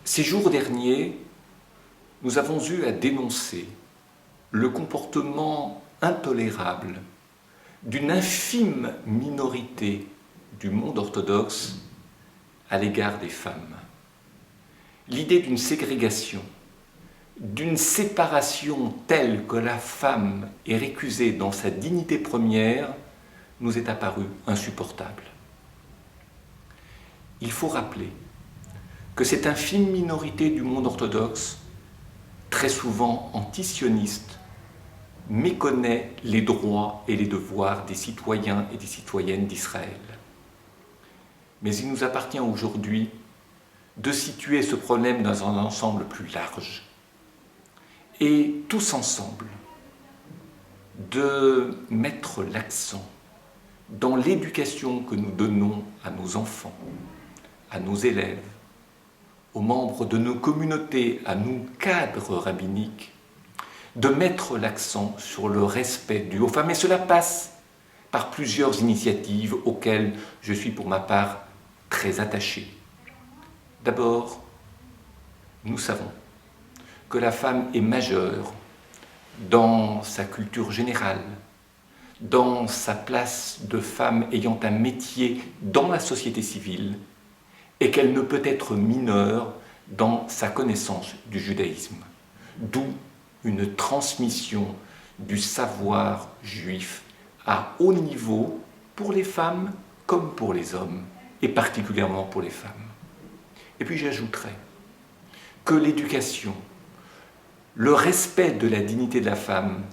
Ces jours derniers, nous avons eu à dénoncer le comportement intolérable d'une infime minorité du monde orthodoxe à l'égard des femmes. L'idée d'une ségrégation, d'une séparation telle que la femme est récusée dans sa dignité première, nous est apparue insupportable. Il faut rappeler que cette infime minorité du monde orthodoxe, très souvent antisioniste, méconnaît les droits et les devoirs des citoyens et des citoyennes d'Israël. Mais il nous appartient aujourd'hui de situer ce problème dans un ensemble plus large et tous ensemble de mettre l'accent dans l'éducation que nous donnons à nos enfants, à nos élèves, aux membres de nos communautés, à nos cadres rabbiniques, de mettre l'accent sur le respect dû aux femmes. Et cela passe par plusieurs initiatives auxquelles je suis pour ma part très attaché. D'abord, nous savons que la femme est majeure dans sa culture générale, dans sa place de femme ayant un métier dans la société civile, et qu'elle ne peut être mineure dans sa connaissance du judaïsme. D'où une transmission du savoir juif à haut niveau pour les femmes comme pour les hommes, et particulièrement pour les femmes. Et puis j'ajouterais que l'éducation, le respect de la dignité de la femme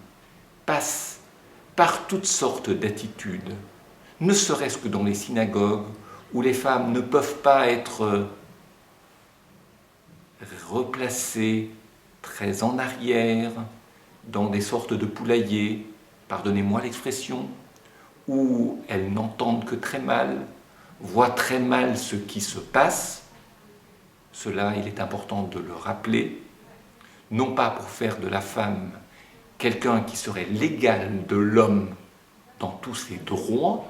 passe par toutes sortes d'attitudes, ne serait-ce que dans les synagogues où les femmes ne peuvent pas être replacées très en arrière, dans des sortes de poulaillers, pardonnez-moi l'expression, où elles n'entendent que très mal, voient très mal ce qui se passe. Cela, il est important de le rappeler, non pas pour faire de la femme quelqu'un qui serait l'égal de l'homme dans tous ses droits,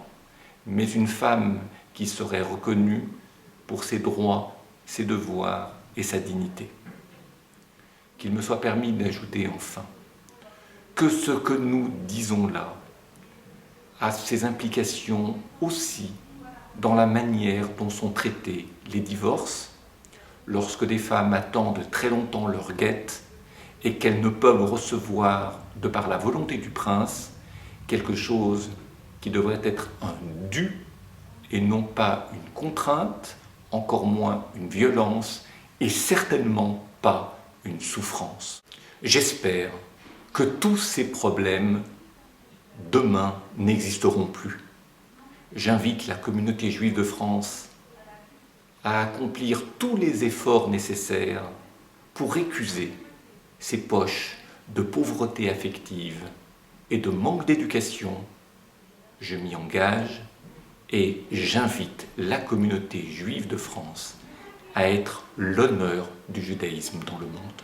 mais une femme qui serait reconnue pour ses droits, ses devoirs et sa dignité. Qu'il me soit permis d'ajouter enfin que ce que nous disons là a ses implications aussi dans la manière dont sont traités les divorces, lorsque des femmes attendent très longtemps leur guette et qu'elles ne peuvent recevoir, de par la volonté du prince, quelque chose qui devrait être un dû et non pas une contrainte, encore moins une violence et certainement pas une souffrance. J'espère que tous ces problèmes, demain, n'existeront plus. J'invite la communauté juive de France à accomplir tous les efforts nécessaires pour récuser ces poches de pauvreté affective et de manque d'éducation. Je m'y engage et j'invite la communauté juive de France à être l'honneur du judaïsme dans le monde.